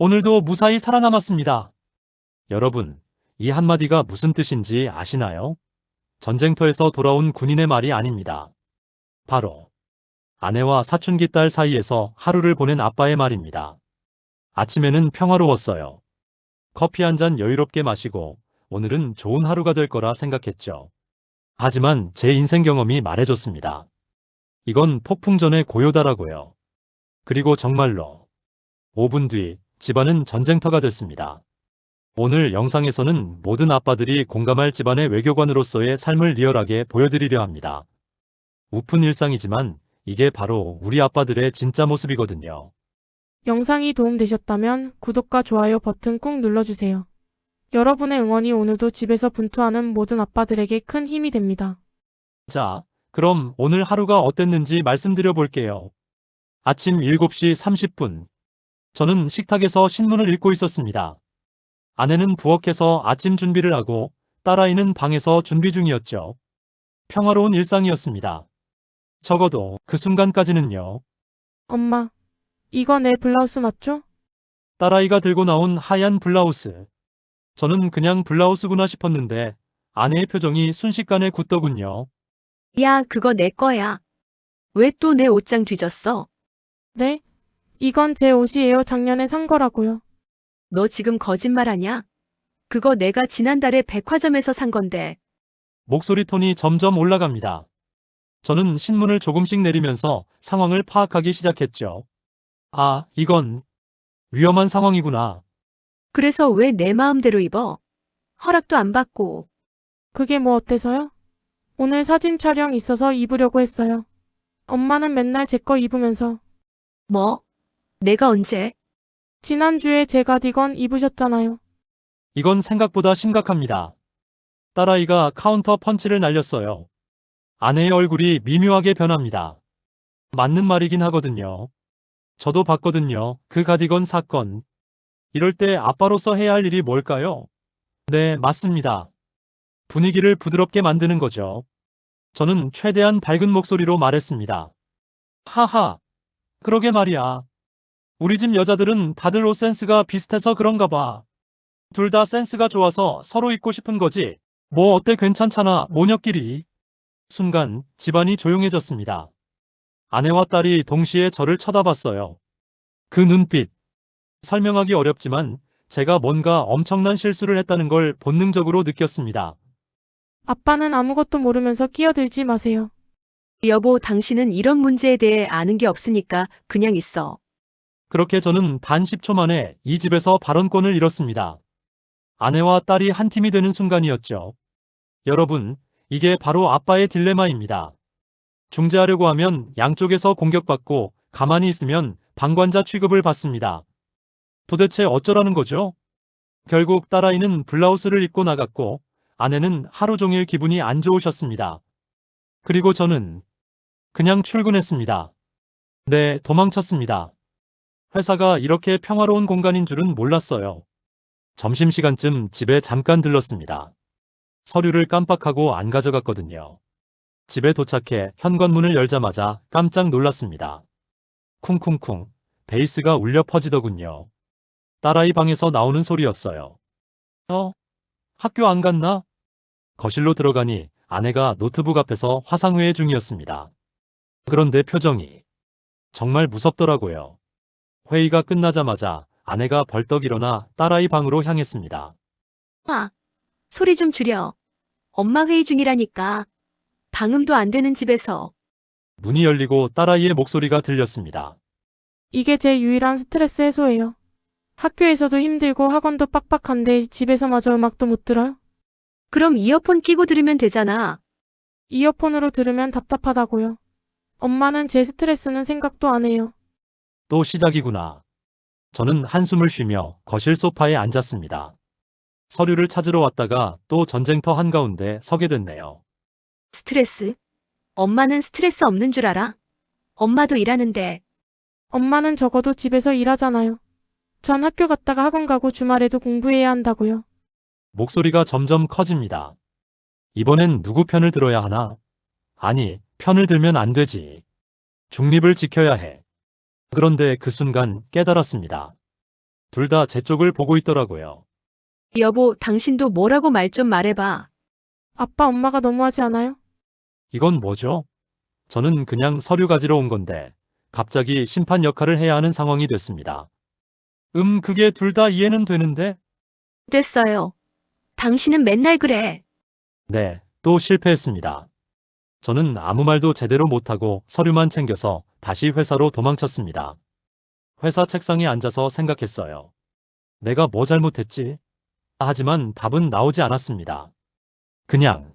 오늘도 무사히 살아남았습니다. 여러분, 이 한마디가 무슨 뜻인지 아시나요? 전쟁터에서 돌아온 군인의 말이 아닙니다. 바로 아내와 사춘기 딸 사이에서 하루를 보낸 아빠의 말입니다. 아침에는 평화로웠어요. 커피 한 잔 여유롭게 마시고 오늘은 좋은 하루가 될 거라 생각했죠. 하지만 제 인생 경험이 말해줬습니다. 이건 폭풍전의 고요다라고요. 그리고 정말로 5분 뒤 집안은 전쟁터가 됐습니다. 오늘 영상에서는 모든 아빠들이 공감할 집안의 외교관으로서의 삶을 리얼하게 보여드리려 합니다. 우픈 일상이지만 이게 바로 우리 아빠들의 진짜 모습이거든요. 영상이 도움되셨다면 구독과 좋아요 버튼 꾹 눌러주세요. 여러분의 응원이 오늘도 집에서 분투하는 모든 아빠들에게 큰 힘이 됩니다. 자, 그럼 오늘 하루가 어땠는지 말씀드려 볼게요. 아침 7시 30분. 저는 식탁에서 신문을 읽고 있었습니다. 아내는 부엌에서 아침 준비를 하고 딸아이는 방에서 준비 중이었죠. 평화로운 일상이었습니다. 적어도 그 순간까지는요. 엄마, 이거 내 블라우스 맞죠? 딸아이가 들고 나온 하얀 블라우스. 저는 그냥 블라우스구나 싶었는데 아내의 표정이 순식간에 굳더군요. 야, 그거 내 거야. 왜 또 내 옷장 뒤졌어? 네? 이건 제 옷이에요. 작년에 산 거라고요. 너 지금 거짓말하냐? 그거 내가 지난달에 백화점에서 산 건데. 목소리 톤이 점점 올라갑니다. 저는 신문을 조금씩 내리면서 상황을 파악하기 시작했죠. 아, 이건 위험한 상황이구나. 그래서 왜 내 마음대로 입어? 허락도 안 받고. 그게 뭐 어때서요? 오늘 사진 촬영 있어서 입으려고 했어요. 엄마는 맨날 제 거 입으면서. 뭐? 내가 언제? 지난주에 제 가디건 입으셨잖아요. 이건 생각보다 심각합니다. 딸아이가 카운터 펀치를 날렸어요. 아내의 얼굴이 미묘하게 변합니다. 맞는 말이긴 하거든요. 저도 봤거든요. 그 가디건 사건. 이럴 때 아빠로서 해야 할 일이 뭘까요? 네, 맞습니다. 분위기를 부드럽게 만드는 거죠. 저는 최대한 밝은 목소리로 말했습니다. 하하, 그러게 말이야. 우리 집 여자들은 다들 옷 센스가 비슷해서 그런가 봐. 둘 다 센스가 좋아서 서로 입고 싶은 거지. 뭐 어때 괜찮잖아, 모녀끼리. 순간 집안이 조용해졌습니다. 아내와 딸이 동시에 저를 쳐다봤어요. 그 눈빛. 설명하기 어렵지만 제가 뭔가 엄청난 실수를 했다는 걸 본능적으로 느꼈습니다. 아빠는 아무것도 모르면서 끼어들지 마세요. 여보, 당신은 이런 문제에 대해 아는 게 없으니까 그냥 있어. 그렇게 저는 단 10초 만에 이 집에서 발언권을 잃었습니다. 아내와 딸이 한 팀이 되는 순간이었죠. 여러분, 이게 바로 아빠의 딜레마입니다. 중재하려고 하면 양쪽에서 공격받고 가만히 있으면 방관자 취급을 받습니다. 도대체 어쩌라는 거죠? 결국 딸아이는 블라우스를 입고 나갔고 아내는 하루 종일 기분이 안 좋으셨습니다. 그리고 저는 그냥 출근했습니다. 네, 도망쳤습니다. 회사가 이렇게 평화로운 공간인 줄은 몰랐어요. 점심시간쯤 집에 잠깐 들렀습니다. 서류를 깜빡하고 안 가져갔거든요. 집에 도착해 현관문을 열자마자 깜짝 놀랐습니다. 쿵쿵쿵, 베이스가 울려 퍼지더군요. 딸아이 방에서 나오는 소리였어요. 학교 안 갔나? 거실로 들어가니 아내가 노트북 앞에서 화상회의 중이었습니다. 그런데 표정이 정말 무섭더라고요. 회의가 끝나자마자 아내가 벌떡 일어나 딸아이 방으로 향했습니다. 아, 소리 좀 줄여. 엄마 회의 중이라니까. 방음도 안 되는 집에서. 문이 열리고 딸아이의 목소리가 들렸습니다. 이게 제 유일한 스트레스 해소예요. 학교에서도 힘들고 학원도 빡빡한데 집에서마저 음악도 못 들어요? 그럼 이어폰 끼고 들으면 되잖아. 이어폰으로 들으면 답답하다고요. 엄마는 제 스트레스는 생각도 안 해요. 또 시작이구나. 저는 한숨을 쉬며 거실 소파에 앉았습니다. 서류를 찾으러 왔다가 또 전쟁터 한가운데 서게 됐네요. 스트레스? 엄마는 스트레스 없는 줄 알아? 엄마도 일하는데. 엄마는 적어도 집에서 일하잖아요. 전 학교 갔다가 학원 가고 주말에도 공부해야 한다고요. 목소리가 점점 커집니다. 이번엔 누구 편을 들어야 하나? 아니, 편을 들면 안 되지. 중립을 지켜야 해. 그런데 그 순간 깨달았습니다. 둘 다 제 쪽을 보고 있더라고요. 여보, 당신도 뭐라고 말 좀 말해봐. 아빠, 엄마가 너무하지 않아요? 이건 뭐죠? 저는 그냥 서류 가지러 온 건데 갑자기 심판 역할을 해야 하는 상황이 됐습니다. 그게 둘 다 이해는 되는데? 됐어요. 당신은 맨날 그래. 네, 또 실패했습니다. 저는 아무 말도 제대로 못하고 서류만 챙겨서 다시 회사로 도망쳤습니다. 회사 책상에 앉아서 생각했어요. 내가 뭐 잘못했지? 하지만 답은 나오지 않았습니다. 그냥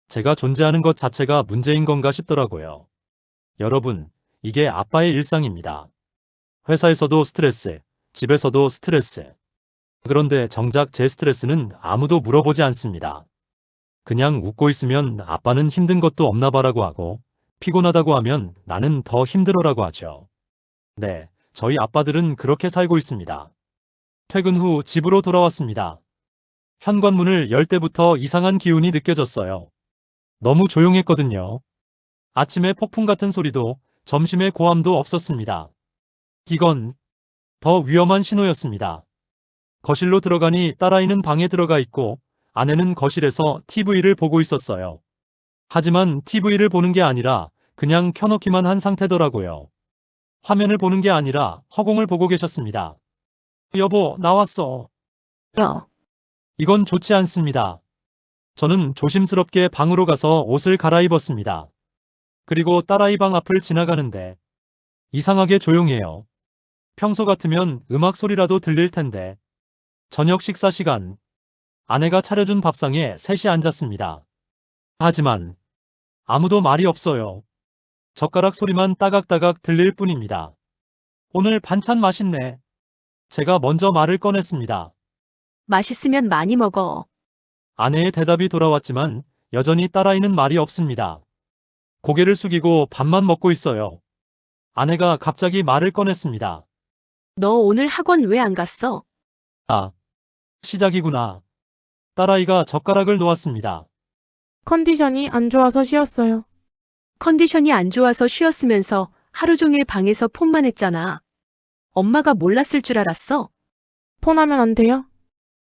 제가 존재하는 것 자체가 문제인 건가 싶더라고요. 여러분, 이게 아빠의 일상입니다. 회사에서도 스트레스, 집에서도 스트레스. 그런데 정작 제 스트레스는 아무도 물어보지 않습니다. 그냥 웃고 있으면 아빠는 힘든 것도 없나 봐라고 하고 피곤하다고 하면 나는 더 힘들어라고 하죠. 네, 저희 아빠들은 그렇게 살고 있습니다. 퇴근 후 집으로 돌아왔습니다. 현관문을 열 때부터 이상한 기운이 느껴졌어요. 너무 조용했거든요. 아침에 폭풍 같은 소리도 점심에 고함도 없었습니다. 이건 더 위험한 신호였습니다. 거실로 들어가니 딸아이는 방에 들어가 있고 아내는 거실에서 TV를 보고 있었어요. 하지만 TV를 보는 게 아니라 그냥 켜놓기만 한 상태더라고요. 화면을 보는 게 아니라 허공을 보고 계셨습니다. 여보, 나왔어. 여, 이건 좋지 않습니다. 저는 조심스럽게 방으로 가서 옷을 갈아입었습니다. 그리고 딸아이 방 앞을 지나가는데 이상하게 조용해요. 평소 같으면 음악 소리라도 들릴 텐데. 저녁 식사 시간. 아내가 차려준 밥상에 셋이 앉았습니다. 하지만 아무도 말이 없어요. 젓가락 소리만 따각따각 들릴 뿐입니다. 오늘 반찬 맛있네. 제가 먼저 말을 꺼냈습니다. 맛있으면 많이 먹어. 아내의 대답이 돌아왔지만 여전히 딸아이는 말이 없습니다. 고개를 숙이고 밥만 먹고 있어요. 아내가 갑자기 말을 꺼냈습니다. 너 오늘 학원 왜 안 갔어? 아, 시작이구나. 딸아이가 젓가락을 놓았습니다. 컨디션이 안 좋아서 쉬었어요. 컨디션이 안 좋아서 쉬었으면서 하루 종일 방에서 폰만 했잖아. 엄마가 몰랐을 줄 알았어? 폰하면 안 돼요?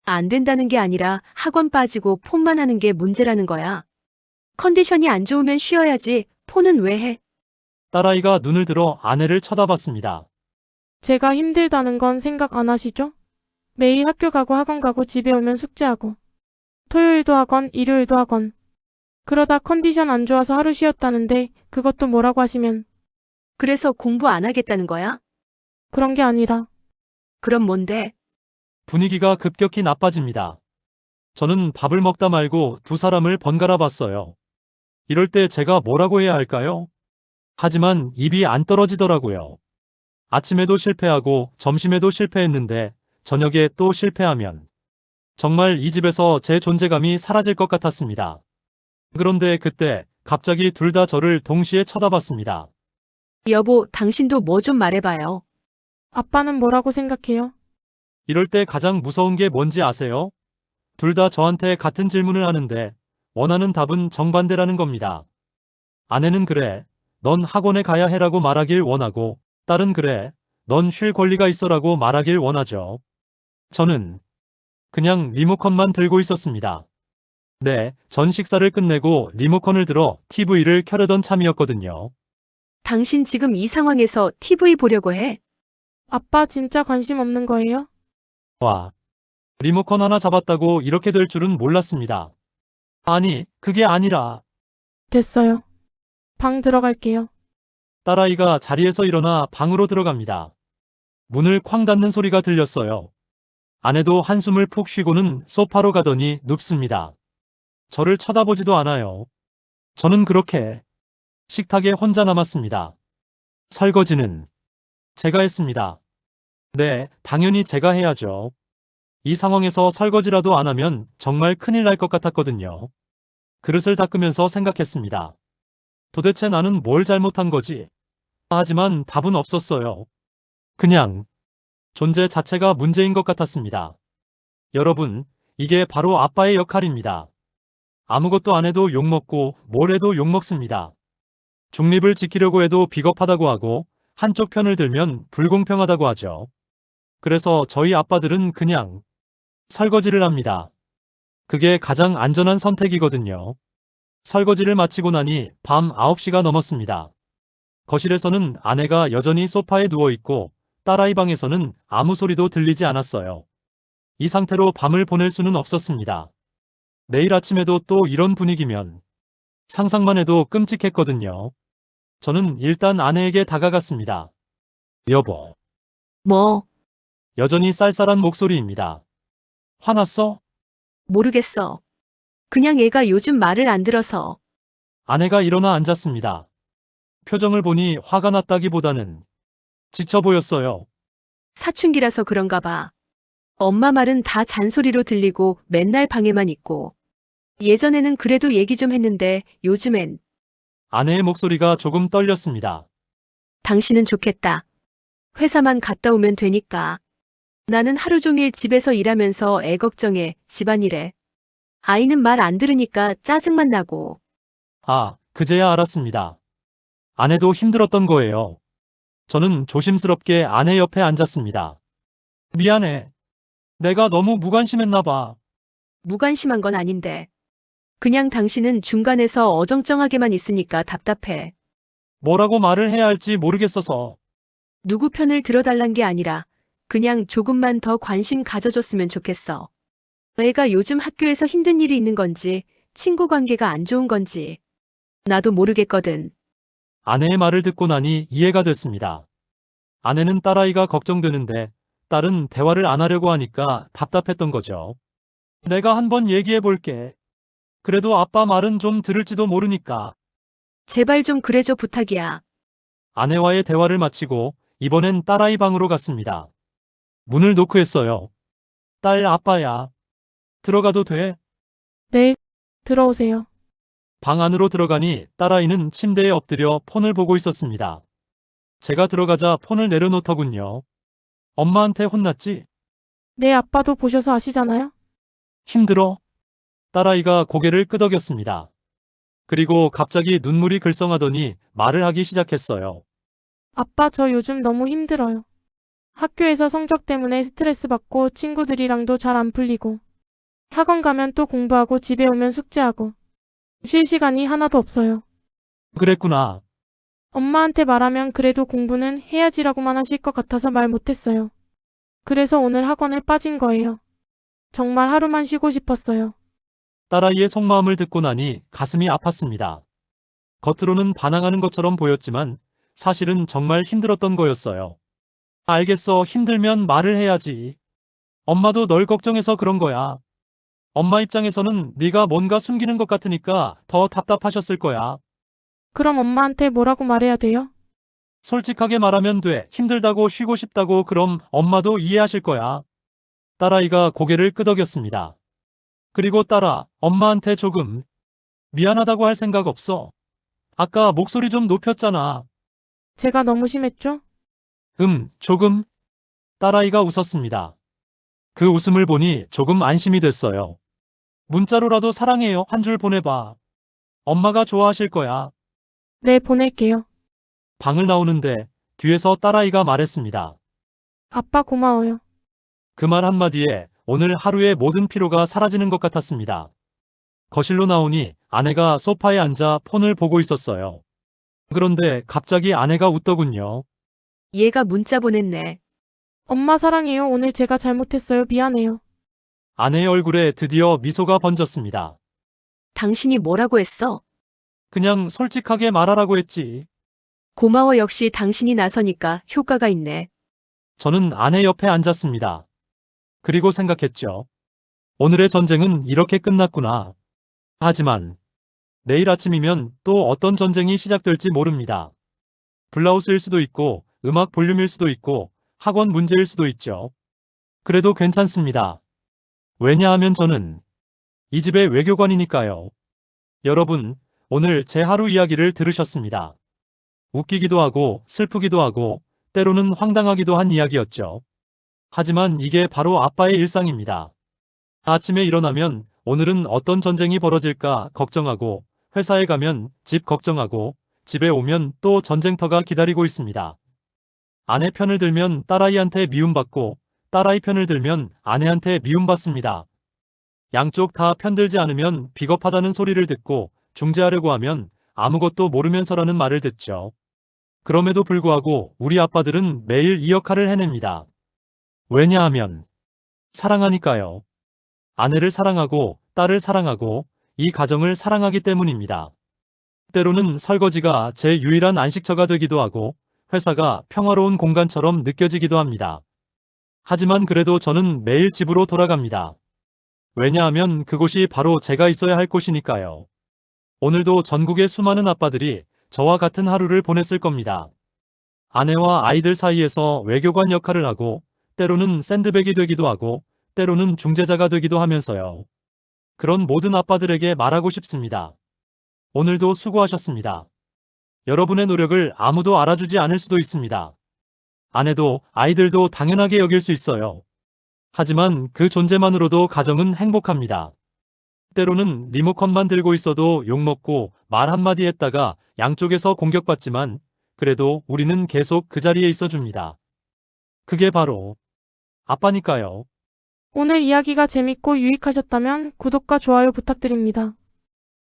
안 된다는 게 아니라 학원 빠지고 폰만 하는 게 문제라는 거야. 컨디션이 안 좋으면 쉬어야지. 폰은 왜 해? 딸아이가 눈을 들어 아내를 쳐다봤습니다. 제가 힘들다는 건 생각 안 하시죠? 매일 학교 가고 학원 가고 집에 오면 숙제하고. 토요일도 학원, 일요일도 학원. 그러다 컨디션 안 좋아서 하루 쉬었다는데 그것도 뭐라고 하시면 그래서 공부 안 하겠다는 거야? 그런 게 아니라 그럼 뭔데? 분위기가 급격히 나빠집니다. 저는 밥을 먹다 말고 두 사람을 번갈아 봤어요. 이럴 때 제가 뭐라고 해야 할까요? 하지만 입이 안 떨어지더라고요. 아침에도 실패하고 점심에도 실패했는데 저녁에 또 실패하면 정말 이 집에서 제 존재감이 사라질 것 같았습니다. 그런데 그때 갑자기 둘 다 저를 동시에 쳐다봤습니다. 여보, 당신도 뭐 좀 말해봐요. 아빠는 뭐라고 생각해요? 이럴 때 가장 무서운 게 뭔지 아세요? 둘 다 저한테 같은 질문을 하는데 원하는 답은 정반대라는 겁니다. 아내는 그래, 넌 학원에 가야 해라고 말하길 원하고 딸은 그래, 넌 쉴 권리가 있어라고 말하길 원하죠. 저는 그냥 리모컨만 들고 있었습니다. 네, 전 식사를 끝내고 리모컨을 들어 TV를 켜려던 참이었거든요. 당신 지금 이 상황에서 TV 보려고 해? 아빠 진짜 관심 없는 거예요? 와, 리모컨 하나 잡았다고 이렇게 될 줄은 몰랐습니다. 아니, 그게 아니라 됐어요. 방 들어갈게요. 딸아이가 자리에서 일어나 방으로 들어갑니다. 문을 쾅 닫는 소리가 들렸어요. 아내도 한숨을 푹 쉬고는 소파로 가더니 눕습니다. 저를 쳐다보지도 않아요. 저는 그렇게 식탁에 혼자 남았습니다. 설거지는 제가 했습니다. 네, 당연히 제가 해야죠. 이 상황에서 설거지라도 안 하면 정말 큰일 날 것 같았거든요. 그릇을 닦으면서 생각했습니다. 도대체 나는 뭘 잘못한 거지? 하지만 답은 없었어요. 그냥 존재 자체가 문제인 것 같았습니다. 여러분, 이게 바로 아빠의 역할입니다. 아무것도 안 해도 욕먹고 뭘 해도 욕먹습니다. 중립을 지키려고 해도 비겁하다고 하고 한쪽 편을 들면 불공평하다고 하죠. 그래서 저희 아빠들은 그냥 설거지를 합니다. 그게 가장 안전한 선택이거든요. 설거지를 마치고 나니 밤 9시가 넘었습니다. 거실에서는 아내가 여전히 소파에 누워있고 딸아이 방에서는 아무 소리도 들리지 않았어요. 이 상태로 밤을 보낼 수는 없었습니다. 내일 아침에도 또 이런 분위기면 상상만 해도 끔찍했거든요. 저는 일단 아내에게 다가갔습니다. 여보, 뭐, 여전히 쌀쌀한 목소리입니다. 화났어? 모르겠어. 그냥 얘가 요즘 말을 안 들어서. 아내가 일어나 앉았습니다. 표정을 보니 화가 났다기보다는 지쳐 보였어요. 사춘기라서 그런가 봐. 엄마 말은 다 잔소리로 들리고 맨날 방에만 있고. 예전에는 그래도 얘기 좀 했는데 요즘엔 아내의 목소리가 조금 떨렸습니다. 당신은 좋겠다. 회사만 갔다 오면 되니까. 나는 하루 종일 집에서 일하면서 애 걱정해, 집안일에. 아이는 말 안 들으니까 짜증만 나고. 아, 그제야 알았습니다. 아내도 힘들었던 거예요. 저는 조심스럽게 아내 옆에 앉았습니다. 미안해. 내가 너무 무관심했나 봐. 무관심한 건 아닌데. 그냥 당신은 중간에서 어정쩡하게만 있으니까 답답해. 뭐라고 말을 해야 할지 모르겠어서. 누구 편을 들어달란 게 아니라 그냥 조금만 더 관심 가져줬으면 좋겠어. 애가 요즘 학교에서 힘든 일이 있는 건지 친구 관계가 안 좋은 건지 나도 모르겠거든. 아내의 말을 듣고 나니 이해가 됐습니다. 아내는 딸아이가 걱정되는데 딸은 대화를 안 하려고 하니까 답답했던 거죠. 내가 한번 얘기해 볼게. 그래도 아빠 말은 좀 들을지도 모르니까. 제발 좀 그래줘 부탁이야. 아내와의 대화를 마치고 이번엔 딸아이 방으로 갔습니다. 문을 노크했어요. 딸 아빠야. 들어가도 돼? 네, 들어오세요. 방 안으로 들어가니 딸아이는 침대에 엎드려 폰을 보고 있었습니다. 제가 들어가자 폰을 내려놓더군요. 엄마한테 혼났지? 네, 아빠도 보셔서 아시잖아요? 힘들어? 딸아이가 고개를 끄덕였습니다. 그리고 갑자기 눈물이 글썽하더니 말을 하기 시작했어요. 아빠, 저 요즘 너무 힘들어요. 학교에서 성적 때문에 스트레스 받고 친구들이랑도 잘 안 풀리고 학원 가면 또 공부하고 집에 오면 숙제하고 쉴 시간이 하나도 없어요. 그랬구나. 엄마한테 말하면 그래도 공부는 해야지라고만 하실 것 같아서 말 못했어요. 그래서 오늘 학원에 빠진 거예요. 정말 하루만 쉬고 싶었어요. 딸아이의 속마음을 듣고 나니 가슴이 아팠습니다. 겉으로는 반항하는 것처럼 보였지만 사실은 정말 힘들었던 거였어요. 알겠어. 힘들면 말을 해야지. 엄마도 널 걱정해서 그런 거야. 엄마 입장에서는 네가 뭔가 숨기는 것 같으니까 더 답답하셨을 거야. 그럼 엄마한테 뭐라고 말해야 돼요? 솔직하게 말하면 돼. 힘들다고 쉬고 싶다고 그럼 엄마도 이해하실 거야. 딸아이가 고개를 끄덕였습니다. 그리고 딸아, 엄마한테 조금 미안하다고 할 생각 없어? 아까 목소리 좀 높였잖아. 제가 너무 심했죠? 조금. 딸아이가 웃었습니다. 그 웃음을 보니 조금 안심이 됐어요. 문자로라도 사랑해요 한 줄 보내봐. 엄마가 좋아하실 거야. 네, 보낼게요. 방을 나오는데 뒤에서 딸아이가 말했습니다. 아빠 고마워요. 그 말 한마디에 오늘 하루의 모든 피로가 사라지는 것 같았습니다. 거실로 나오니 아내가 소파에 앉아 폰을 보고 있었어요. 그런데 갑자기 아내가 웃더군요. 얘가 문자 보냈네. 엄마 사랑해요. 오늘 제가 잘못했어요. 미안해요. 아내의 얼굴에 드디어 미소가 번졌습니다. 당신이 뭐라고 했어? 그냥 솔직하게 말하라고 했지. 고마워 역시 당신이 나서니까 효과가 있네. 저는 아내 옆에 앉았습니다. 그리고 생각했죠. 오늘의 전쟁은 이렇게 끝났구나. 하지만 내일 아침이면 또 어떤 전쟁이 시작될지 모릅니다. 블라우스일 수도 있고 음악 볼륨일 수도 있고 학원 문제일 수도 있죠. 그래도 괜찮습니다. 왜냐하면 저는 이 집의 외교관이니까요. 여러분, 오늘 제 하루 이야기를 들으셨습니다. 웃기기도 하고 슬프기도 하고 때로는 황당하기도 한 이야기였죠. 하지만 이게 바로 아빠의 일상입니다. 아침에 일어나면 오늘은 어떤 전쟁이 벌어질까 걱정하고 회사에 가면 집 걱정하고 집에 오면 또 전쟁터가 기다리고 있습니다. 아내 편을 들면 딸아이한테 미움받고 딸아이 편을 들면 아내한테 미움받습니다. 양쪽 다 편들지 않으면 비겁하다는 소리를 듣고 중재하려고 하면 아무것도 모르면서라는 말을 듣죠. 그럼에도 불구하고 우리 아빠들은 매일 이 역할을 해냅니다. 왜냐하면 사랑하니까요. 아내를 사랑하고 딸을 사랑하고 이 가정을 사랑하기 때문입니다. 때로는 설거지가 제 유일한 안식처가 되기도 하고 회사가 평화로운 공간처럼 느껴지기도 합니다. 하지만 그래도 저는 매일 집으로 돌아갑니다. 왜냐하면 그곳이 바로 제가 있어야 할 곳이니까요. 오늘도 전국의 수많은 아빠들이 저와 같은 하루를 보냈을 겁니다. 아내와 아이들 사이에서 외교관 역할을 하고 때로는 샌드백이 되기도 하고 때로는 중재자가 되기도 하면서요. 그런 모든 아빠들에게 말하고 싶습니다. 오늘도 수고하셨습니다. 여러분의 노력을 아무도 알아주지 않을 수도 있습니다. 아내도 아이들도 당연하게 여길 수 있어요. 하지만 그 존재만으로도 가정은 행복합니다. 때로는 리모컨만 들고 있어도 욕먹고 말 한마디 했다가 양쪽에서 공격받지만 그래도 우리는 계속 그 자리에 있어줍니다. 그게 바로 아빠니까요. 오늘 이야기가 재밌고 유익하셨다면 구독과 좋아요 부탁드립니다.